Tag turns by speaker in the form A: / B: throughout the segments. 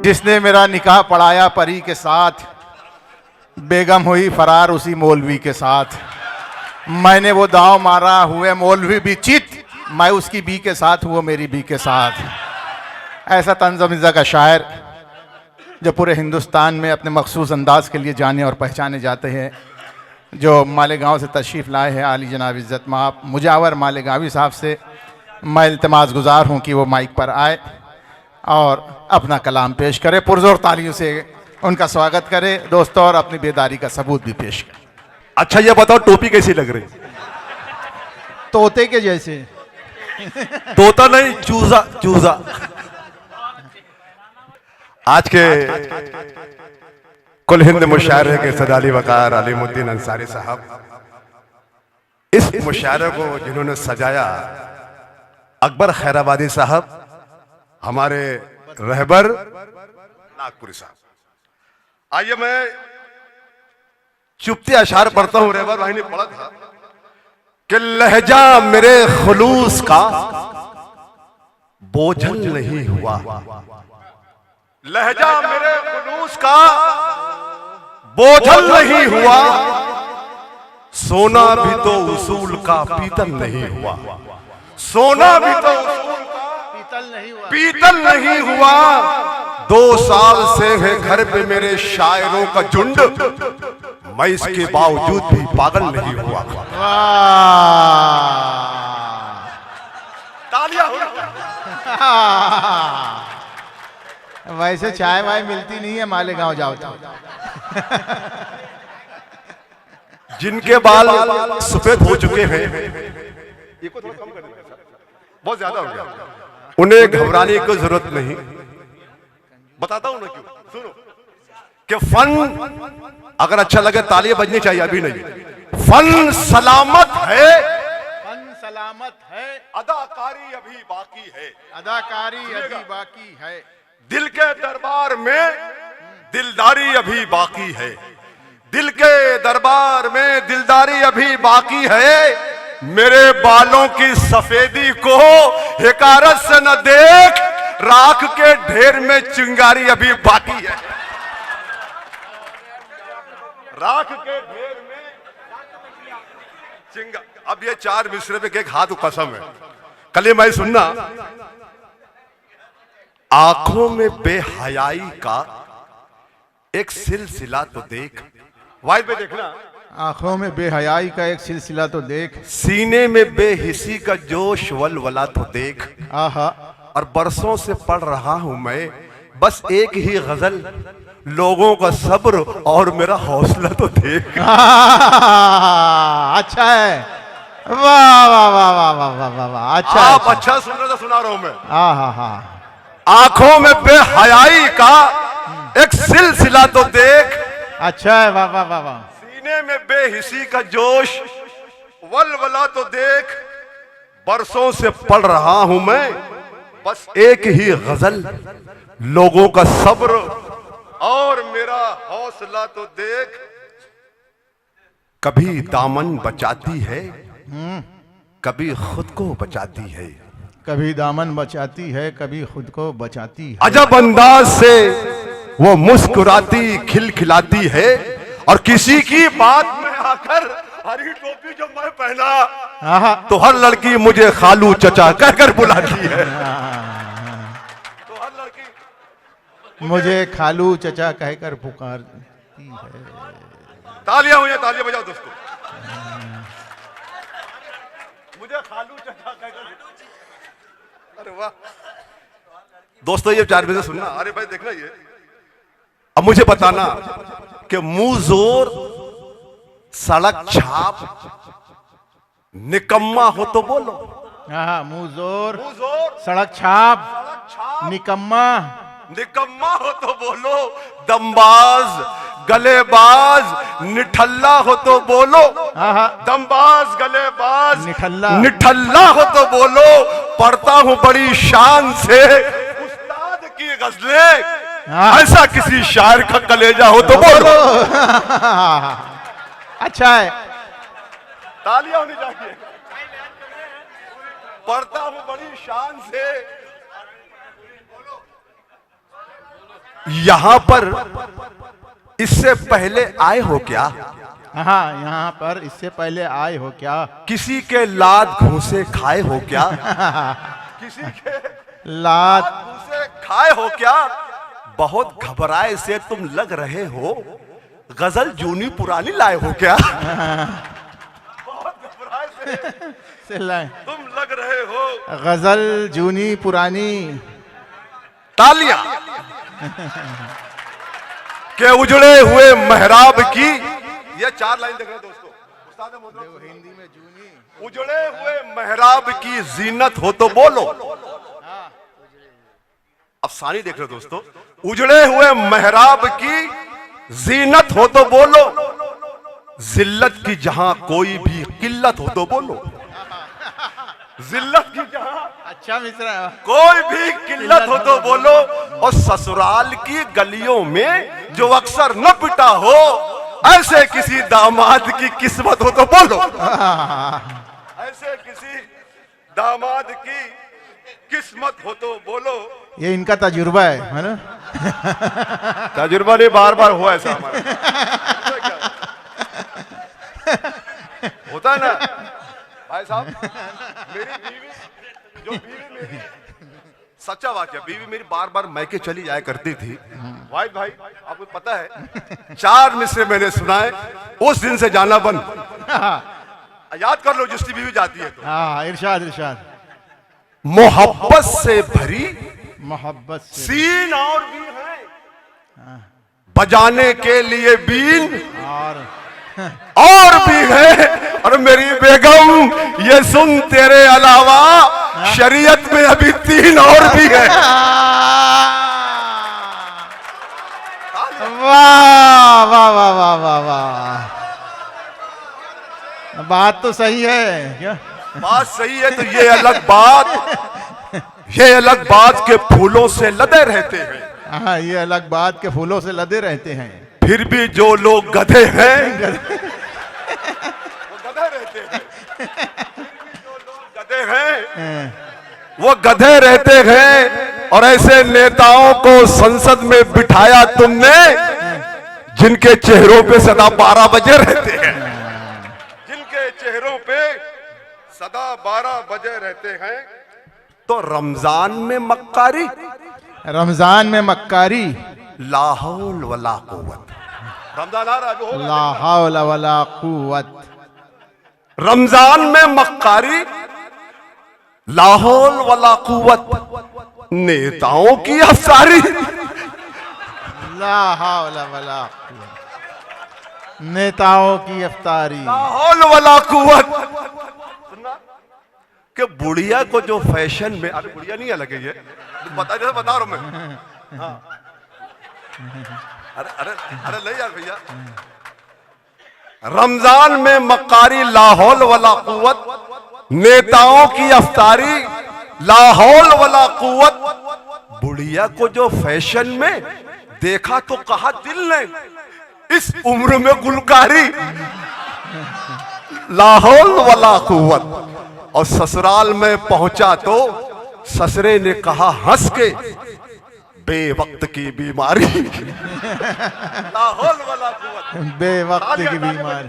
A: जिसने मेरा निकाह पढ़ाया परी के साथ, बेगम हुई फरार उसी मौलवी के साथ। मैंने वो दांव मारा, हुए मौलवी भी चित, मैं उसकी बी के साथ, वो मेरी बी के साथ। ऐसा तंज़ मिज़्ज़ा का शायर जो पूरे हिंदुस्तान में अपने मखसूस अंदाज के लिए जाने और पहचाने जाते हैं, जो मालेगांव से तशरीफ़ लाए हैं आली जनाब इज़्ज़त माब मुजावर मालेगांवी साहब से मैं इल्तिमास गुज़ार हूँ कि वो माइक पर आए और अपना कलाम पेश करे। पुरज़ोर तालियों से उनका स्वागत करें दोस्तों, और अपनी बेदारी का सबूत भी पेश करें।
B: अच्छा ये बताओ टोपी कैसी लग रही?
A: तोते के जैसे।
B: तोता नहीं, चूजा चूजा। आज के कुल हिंद मुशायरे के सदाली वकार अलीमुद्दीन अंसारी साहब, इस मुशायरे को जिन्होंने सजाया अकबर खैराबादी साहब, हमारे रहबर नागपुरी साहब। आइए मैं चुपते अशार पढ़ता हूं। रहबर भाई ने पढ़ा था कि लहजा मेरे खुलूस का बोझल नहीं हुआ, लहजा मेरे खुलूस का बोझल नहीं हुआ, सोना भी तो उसूल का पीतल नहीं हुआ, सोना भी तो उसूल का पीतल नहीं हुआ। 2 साल से है घर पे मेरे शायरों का झुंड, मैं इसके बावजूद भी पागल नहीं हुआ। तालियां।
A: वैसे चाय वाय मिलती नहीं है मालेगांव जाओ तो।
B: जिनके बाल सफेद हो चुके हैं, ये को थोड़ा कम कर दीजिए, बहुत ज्यादा हो गया, उन्हें घबराने की जरूरत नहीं। बताता हूं ना क्यों, सुनो कि फन अगर अच्छा लगे तालियां बजनी चाहिए, अभी नहीं। फन सलामत है,
A: फन सलामत है,
B: अदाकारी अभी बाकी है,
A: अदाकारी अभी बाकी है,
B: दिल के दरबार में दिलदारी अभी बाकी है, दिल के दरबार में दिलदारी अभी बाकी है। मेरे बालों की सफेदी को हिकारत से न देख, राख के ढेर में चिंगारी अभी बाकी है, राख के ढेर में चिंगारी। अब ये 4 मिसरे पे एक हाथ कसम है, कल मैं सुनना। आंखों में बेहयाई का एक सिलसिला तो देख, वाइड पे देखना,
A: आंखों में बेहयाई का एक सिलसिला तो देख,
B: सीने में बेहिसी का जोश वलवला तो देख।
A: आहा,
B: और बरसों से पढ़ रहा हूं मैं बस एक ही गजल, लोगों का सब्र और मेरा हौसला तो देख।
A: अच्छा है, वाह वाह वाह वाह वाह वाह वाह वाह, अच्छा
B: आप अच्छा सुन रहे तो सुना रहा हूं मैं।
A: हाँ,
B: आंखों में बेहयाई का एक सिलसिला तो देख,
A: अच्छा है, वाह वाह वाह वाह।
B: सीने में बेहिसी का जोश वलवला तो देख, बरसों से पढ़ रहा हूं मैं बस एक ही गजल, लोगों का सब्र और मेरा हौसला तो देख। कभी दामन बचाती है, कभी खुद को बचाती है,
A: कभी दामन बचाती है, कभी खुद को बचाती है।
B: अजब अंदाज से वो मुस्कुराती खिलखिलाती है, और किसी की बात में आकर हरी टोपी जो मैं पहना तो हर लड़की मुझे खालू चचा कहकर बुलाती है, तो हर लड़की
A: मुझे खालू चचा कहकर पुकारती है।
B: तालियां हुई, तालियां बजाओ दोस्तों। मुझे खालू चचा कहकर, अरे वाह दोस्तों, ये 4 बजे सुनना। अरे भाई देखना, ये अब मुझे बताना कि मुंह जोर सड़क छाप निकम्मा हो तो बोलो।
A: हाँ, मुंह जोर सड़क छाप निकम्मा,
B: निकम्मा हो तो बोलो, दमबाज गलेबाज निठल्ला हो तो बोलो, दमबाज गलेबाज निठल्ला हो तो बोलो। पढ़ता हूं बड़ी शान से उस्ताद की गजलें, ऐसा किसी शायर का कलेजा हो तो बोलो।
A: अच्छा है,
B: तालियां होनी चाहिए। पढ़ता हूं बड़ी शान से, यहां पर इससे पहले आए हो क्या?
A: हाँ, यहाँ पर इससे पहले आए हो क्या?
B: किसी के लात घूसे खाए हो क्या? किसी के
A: लात
B: घूसे खाए हो क्या? बहुत घबराए से तुम लग रहे हो, गजल जूनी पुरानी लाए हो क्या? बहुत घबराए से तुम लग रहे हो,
A: गजल जूनी पुरानी।
B: तालियां के उजड़े हुए मेहराब की। ये 4 लाइन देख रहे दोस्तों, उस्ताद मोहम्मद
A: हिंदी में जूनी।
B: उजड़े हुए मेहराब की जीनत हो तो बोलो। अफसानी देख रहे हो दोस्तों, उजड़े हुए मेहराब की जीनत हो तो बोलो, जिल्लत की जहां कोई भी किल्लत हो तो बोलो। जिल्लत की जहां
A: अच्छा मिश्रा,
B: कोई भी किल्लत हो तो बोलो, और ससुराल की गलियों में जो अक्सर न पिटा हो, ऐसे किसी दामाद की किस्मत हो तो बोलो। ऐसे किसी दामाद की किस्मत हो तो बोलो।
A: ये इनका तजुर्बा है ना?
B: तजुर्बा नहीं, बार बार हुआ ऐसा हमारा। होता है ना भाई साहब। मेरी बीवी, जो बीवी मेरी, सच्चा वाकया, बीवी मेरी बार बार मैके चली जाया करती थी। वाहिद भाई आपको पता है, 4 मिसरे मैंने सुनाए, उस दिन से जाना बंद। याद कर लो जिसकी बीवी जाती है तो।
A: हाँ, इरशाद इरशाद।
B: मोहब्बत से भरी
A: मोहब्बत से
B: सीन और भी है, बजाने के लिए बीन और भी है। और मेरी बेगम ये सुन, तेरे अलावा शरीयत में अभी 3 और भी है।
A: वाह वाह वाह वाह वाह वाह, बात तो सही है क्या?
B: बात सही है, तो ये अलग बात, ये अलग बात के फूलों से लदे रहते हैं।
A: हाँ, ये अलग बात के फूलों से लदे रहते हैं।
B: फिर भी जो लोग गधे हैं, वो गधे रहते हैं। जो लोग गधे हैं, वो गधे रहते हैं। और ऐसे नेताओं को संसद में बिठाया तुमने, जिनके चेहरों पे सदा 12 बजे रहते हैं। जिनके चेहरों पे सदा 12 बजे रहते हैं। तो रमजान में मक्कारी,
A: रमजान में मक्कारी,
B: ला हौल वला कुव्वत। रमजान आ रहा, जो
A: ला हौल वला कुव्वत।
B: रमजान में मक्कारी, ला हौल वला कुव्वत। नेताओं की अफसारी,
A: ला हौल वला कुव्वत। नेताओं की अफ्तारी,
B: ला हौल वला कुव्वत। सुनना कि बुढ़िया को जो फैशन में, अरे बुढ़िया नहीं अलग है, ये बता रहा हूं मैं। हाँ। अरे अरे अरे नहीं यार भैया, रमजान में मक्कारी, लाहौल वला कुव्वत। नेताओं की अफ्तारी, लाहौल वला कुव्वत। बुढ़िया को जो फैशन में देखा तो कहा दिल ने, इस उम्र में गुलकारी, लाहौल वला कुव्वत। और ससुराल में पहुंचा तो ससुरे ने कहा हंस के, बेवक्त की बीमारी। लाहौल वला कुव्वत,
A: बेवक्त की बीमारी।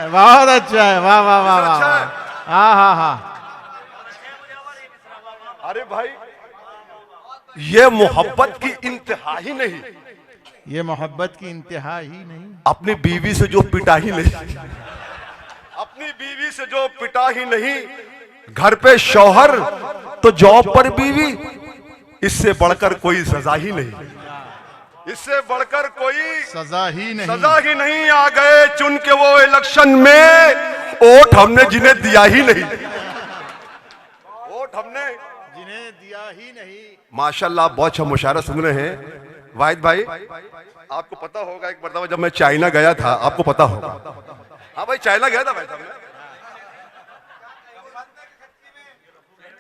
A: बहुत अच्छा है, वाह वाह वाह वाह। हाँ हाँ हाँ।
B: अरे भाई, ये मोहब्बत की इंतहा ही नहीं,
A: ये मोहब्बत की इंतहा ही नहीं।
B: अपनी बीवी से जो पिटा ही नहीं, अपनी बीवी से जो पिटा ही नहीं। घर पे शौहर तो जॉब पर बीवी, इससे बढ़कर कोई सजा ही नहीं, इससे बढ़कर कोई
A: सजा ही नहीं,
B: सजा ही नहीं। आ गए चुन के वो इलेक्शन में, वोट हमने जिन्हें दिया ही नहीं, वोट हमने
A: जिन्हें दिया ही नहीं।
B: माशाल्लाह बहुत अच्छा मुशायरा सुन रहे हैं। वाहिद भाई आपको पता होगा, एक मरतबा जब मैं चाइना गया था, आपको पता होगा। हाँ भाई, चाइना गया था भाई साहब,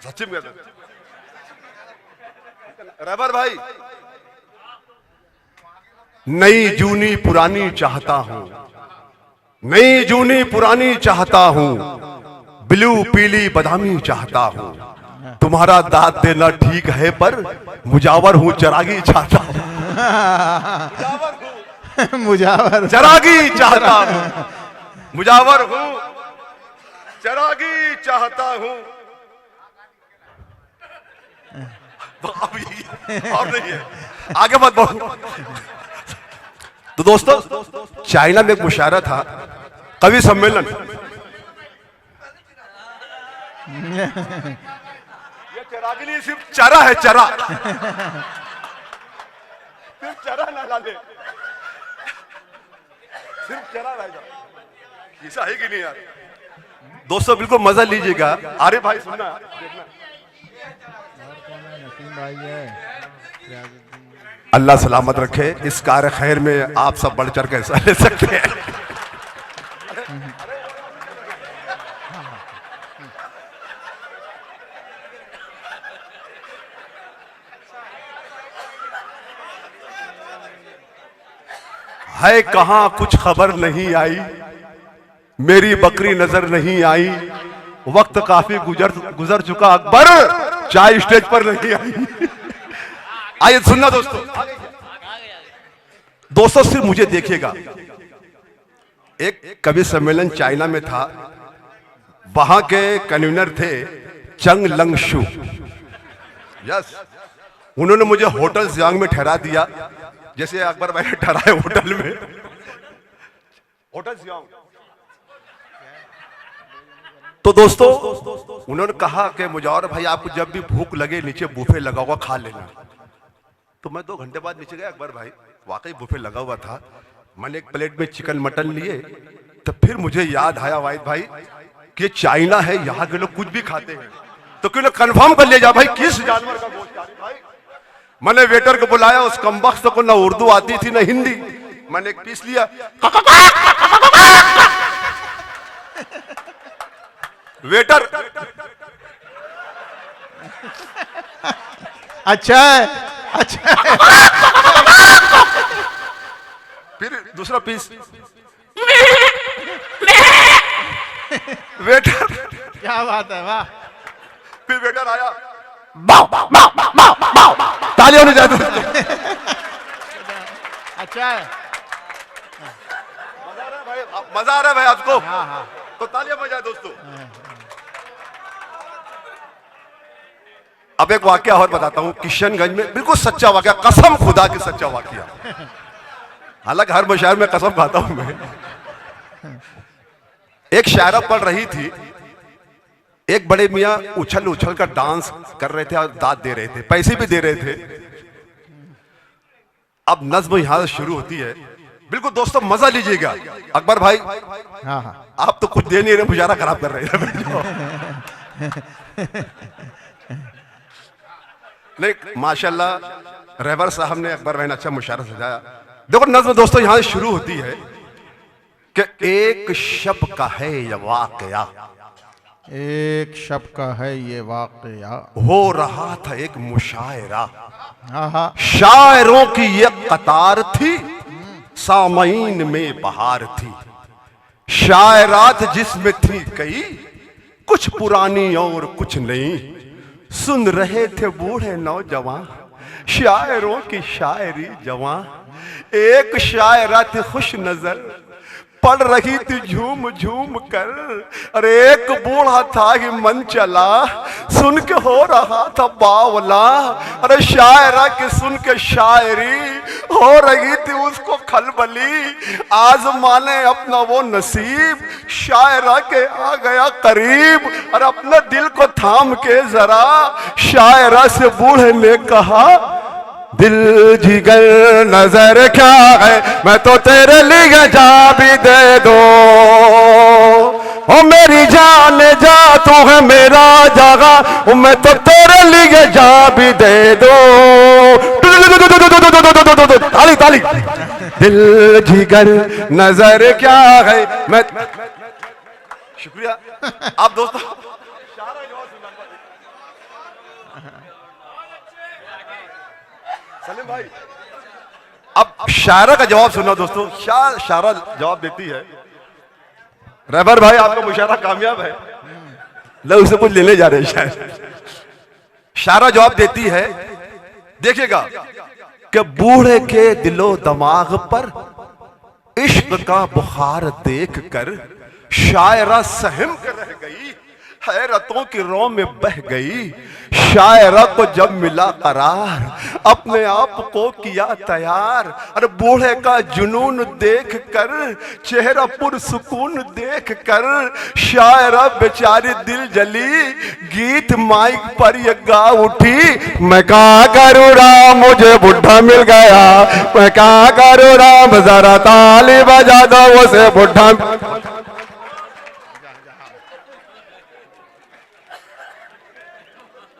B: सच्ची में गया था। रहबर भाई, नई जूनी पुरानी चाहता हूं, नई जूनी पुरानी चाहता हूं, ब्लू पीली बादामी चाहता हूं। तुम्हारा दाद देना ठीक है पर मुजावर हूं चरागी चाहता हूं।
A: मुजावर
B: चरागी चाहता हूं, मुजावर हूं चरागी चाहता हूं। तो अब ये और नहीं है, आगे मत बढ़ो। तो दोस्तों, चाइना में एक मुशायरा था, कवि सम्मेलन। ये चरागी नहीं, सिर्फ चरा है, चरा। सिर्फ चरा ना लाले, सिर्फ चरा लाएगा। ऐसा है कि नहीं यार? दोस्तों बिल्कुल मजा लीजिएगा। अरे भाई सुनना, देखना। अल्लाह सलामत रखे। इस कार्य खैर में आप सब बढ़ चढ़ के हिस्सा ले सकते हैं। है कहां कुछ खबर नहीं आई, मेरी बकरी नजर नहीं आई, वक्त काफी गुजर चुका अकबर, चाय स्टेज पर नहीं आई। आइए सुनना दोस्तों। दोस्तों सिर्फ मुझे देखिएगा, एक कवि सम्मेलन चाइना में था, वहां के कन्वीनर थे चंग लंग शू। यस, उन्होंने मुझे होटल जियांग में ठहरा दिया, जैसे अकबर भाई ने ठहराए होटल में। Hotel Jiang. तो दोस्तों उन्होंने कहा कि मुजावर भाई आपको जब भी भूख लगे नीचे बुफे लगा हुआ खा लेना। तो मैं 2 घंटे बाद नीचे गया, अकबर भाई वाकई बुफे लगा हुआ था। मैंने एक प्लेट में चिकन मटन लिए, तो फिर मुझे याद आया वाहिद भाई कि चाइना है, यहाँ के लोग कुछ भी खाते हैं, तो क्यों ना कंफर्म कर लिया जा भाई किस जानवर का गोश्त खा रहे भाई। मैंने वेटर को बुलाया, उस कमबख्त को ना उर्दू आती थी ना हिंदी। मैंने एक पीस लिया, वेटर
A: अच्छा है, अच्छा है।
B: फिर दूसरा पीस, वेटर,
A: क्या बात है, वाह।
B: फिर वेटर आया, ताली होनी चाहिए।
A: अच्छा है,
B: मजा आ रहा है भाई आपको?
A: हाँ हाँ।
B: तो तालियां बजाए दोस्तों। अब एक वाकया और बताता हूं, किशनगंज में, बिल्कुल सच्चा वाकया, कसम खुदा की सच्चा वाकया। हालांकि हर मुशायर में कसम खाता हूं मैं। एक शायरा पढ़ रही थी, एक बड़े मियां उछल उछल कर डांस कर रहे थे और दाद दे रहे थे, पैसे भी दे रहे थे। अब नज्म यहां से शुरू होती है, बिल्कुल दोस्तों मजा लीजिएगा। अकबर भाई,
A: हाँ हाँ,
B: आप तो कुछ दे नहीं रहे, मुजारा खराब कर रहे हैं। नहीं माशाल्लाह रहबर साहब ने अकबर भाई ने अच्छा मुशायरा सजाया। देखो नज्म दोस्तों यहां से शुरू होती है कि एक शब का है ये वाकया,
A: एक शब का है ये वाकया,
B: हो रहा था एक मुशायरा,
A: हाँ हाँ,
B: शायरों की ये कतार थी, सामईन में बहार थी, शायरात जिसमें थी कई, कुछ पुरानी और कुछ नई, सुन रहे थे बूढ़े नौजवान, शायरों की शायरी जवां। एक शायरा थी खुश नजर, पढ़ रही थी झूम झूम कर, अरे एक बूढ़ा था कि मन चला, सुन के हो रहा था बावला, अरे शायरा के सुन के शायरी हो रही थी उसको खलबली, आजमाने अपना वो नसीब, शायरा के आ गया करीब, और अपने दिल को थाम के जरा, शायरा से बूढ़े ने कहा, दिल जिगर नजर क्या है, मैं तो तेरे लिए जा भी दे दो, ओ मेरी जान जा तू है मेरा जागा, ओ मैं तो तेरे लिए जा भी दे दो। ताली ताली। दिल जिगर नजर क्या है, मैं शुक्रिया आप दोस्तों। सलीम भाई अब शायरा का जवाब सुना दोस्तों। शायरा जवाब देती है, रहबर भाई आपका मुशायरा कामयाब है, लोग उससे कुछ लेने जा रहे हैं शायद। शायरा जवाब देती है, देखिएगा कि बूढ़े के दिलो दिमाग पर इश्क का बुखार देख कर शायरा सहम कर रह गई, हैरतों की रो में बह गई। शायरा को जब मिला करार अपने आप को किया तैयार। अरे बूढ़े का जुनून देख कर, चेहरा पुरसुकून देख कर शायरा बेचारी दिल जली, गीत माइक पर ये गा उठी, मैं क्या करूँ राम मुझे बुढ़ा मिल गया, मैं क्या करूँ राम जरा ताली बजा दो उसे बुढ़ा।